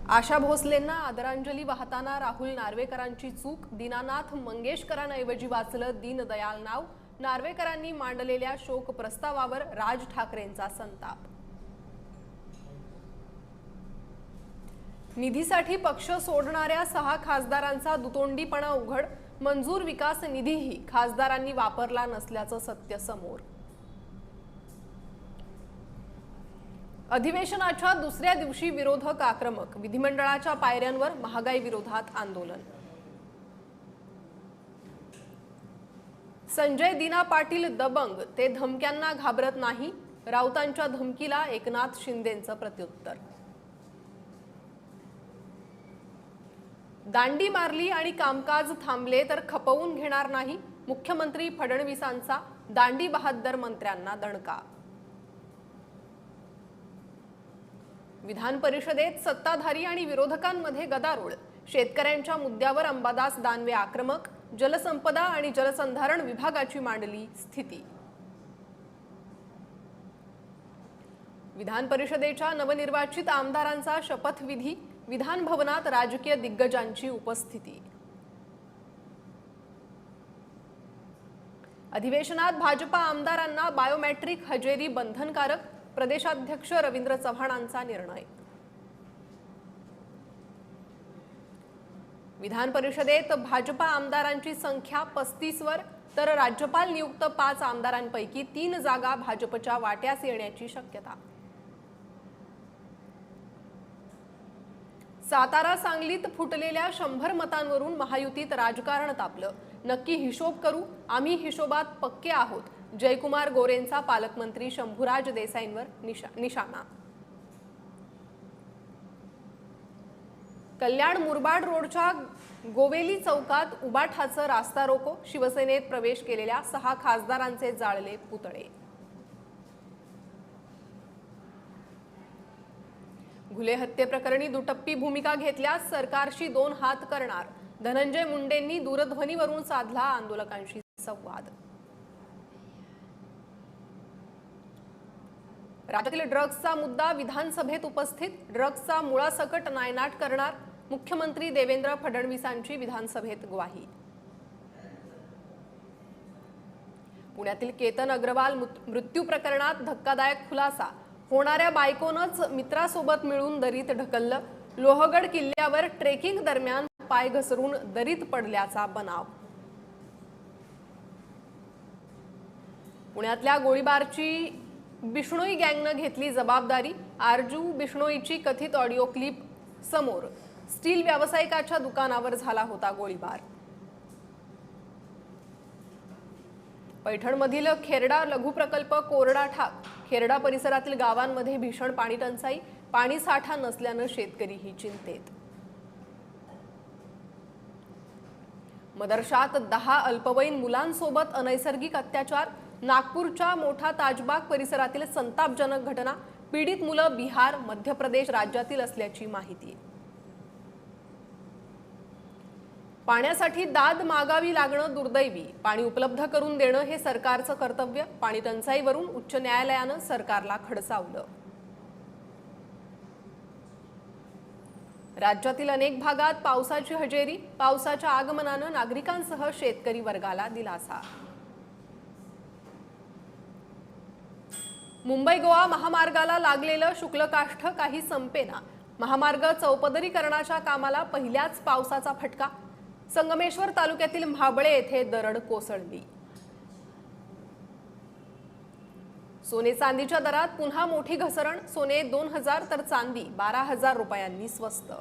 आशा भोसलेंना आदरांजली वाहताना राहुल नार्वेकरांची चूक, दीनानाथ मंगेशकरांऐवजी वाचलं दीनदयाल नाव। नार्वेकरांनी मांडलेल्या शोक प्रस्तावावर राज ठाकरेंचा संताप। निधीसाठी पक्ष सोडणाऱ्या 6 खासदारांचा दुतोंडीपणा उघड, मंजूर विकास निधीही खासदारांनी वापरला नसल्याचं सत्य समोर। अधिवेशनाच्या दुसऱ्या दिवशी विरोधक आक्रमक, विधिमंडळाच्या पायऱ्यांवर महागाई विरोधात आंदोलन। संजय दिना पाटील दबंग, ते धमक्यांना घाबरत नाही, राऊतांच्या धमकीला एकनाथ शिंदेंचं प्रत्युत्तर। दांडी मारली आणि कामकाज थांबले तर खपवून घेणार नाही, मुख्यमंत्री फडणवीसांचा दांडी बहाद्दर मंत्र्यांना दणका। विधान परिषदेत सत्ताधारी आणि विरोधकांमध्ये गदारोळ, शेतकऱ्यांच्या मुद्द्यावर अंबादास दानवे आक्रमक, जलसंपदा आणि जलसंधारण विभागाची मांडली स्थिती। विधान परिषदेच्या नवनिर्वाचित आमदारांचा शपथविधी, विधान भवनात राजकीय दिग्गजांची उपस्थिती। अधिवेशनात भाजपा आमदारांना बायोमेट्रिक हजेरी बंधनकारक, प्रदेशाध्यक्ष रवींद्र चव्हाणांचा निर्णय। विधान परिषदेत भाजपा आमदारांची संख्या 35 वर, तर राज्यपाल नियुक्त 5 आमदारांपैकी 3 जागा भाजपच्या वाट्यास येण्याची शक्यता। सातारा सांगलीत फुटलेल्या 100 मतांवरून महायुतीत राजकारण तापलं, नक्की हिशोब करू, आम्ही हिशोबात पक्के आहोत, जयकुमार गोरेंचा पालकमंत्री शंभूराज देसाईंवर निशाणा। कल्याण मुरबाड रोडच्या गोवेली चौकात उबाठाचं रास्ता रोको, शिवसेनेत प्रवेश केलेल्या 6 खासदारांचे जाळले पुतळे। घुले हत्येप्रकरणी दुटप्पी भूमिका घेतल्यास सरकारशी 2 हात करणार, धनंजय मुंडेंनी दूरध्वनीवरून साधला आंदोलकांशी संवाद। राज्यातील ड्रग्सचा मुद्दा विधानसभेत उपस्थित, ड्रग्सचा मुळासकट नायनाट करणार, मुख्यमंत्री देवेंद्र फडणवीसांची विधानसभेत ग्वाही। पुण्यातील केतन अग्रवाल मृत्यू प्रकरणात धक्कादायक खुलासा, होणाऱ्या बायकोनंच मित्रासोबत मिळून दरीत ढकललं, लोहगड किल्ल्यावर ट्रेकिंग दरम्यान पाय घसरून दरीत पडल्याचा बनाव। पुण्यातल्या गोळीबारची बिष्णोई गँगनं घेतली जबाबदारी, आरजू बिष्णोईची कथित ऑडिओ क्लिप समोर, स्टील व्यावसायिकाच्या दुकानावर झाला होता गोळीबार। पैठणमधील खेरडा लघु प्रकल्प कोरडा ठाक, खेरडा परिसरातील गावांमध्ये भीषण पाणी टंचाई, पाणी साठा नसल्यानं शेतकरीही चिंतेत। मदरशात 10 अल्पवयीन मुलांसोबत अनैसर्गिक अत्याचार, नागपूरच्या मोठा ताजबाग परिसरातील संतापजनक घटना, पीडित मुलं बिहार, मध्य प्रदेश राज्यातील असल्याची माहिती। पाण्यासाठी दाद मागावी लागणं दुर्दैवी, पाणी उपलब्ध करून देणं हे सरकारचं कर्तव्य, पाणी टंचाईवरून उच्च न्यायालयानं सरकारला खडसावलं। राज्यातील अनेक भागात पावसाची हजेरी, पावसाच्या आगमनानं नागरिकांसह शेतकरी वर्गाला दिलासा। मुंबई गोवा महामार्गाला लागलेलं शुक्लकाष्ठ काही संपेना, महामार्ग चौपदरीकरणाच्या कामाला पहिल्याच पावसाचा फटका, संगमेश्वर तालुक्यातील म्हाबळे येथे दरड कोसळली। सोने चांदीच्या दरात पुन्हा मोठी घसरण, सोने 2000 तर चांदी 12000 रुपयांनी स्वस्त।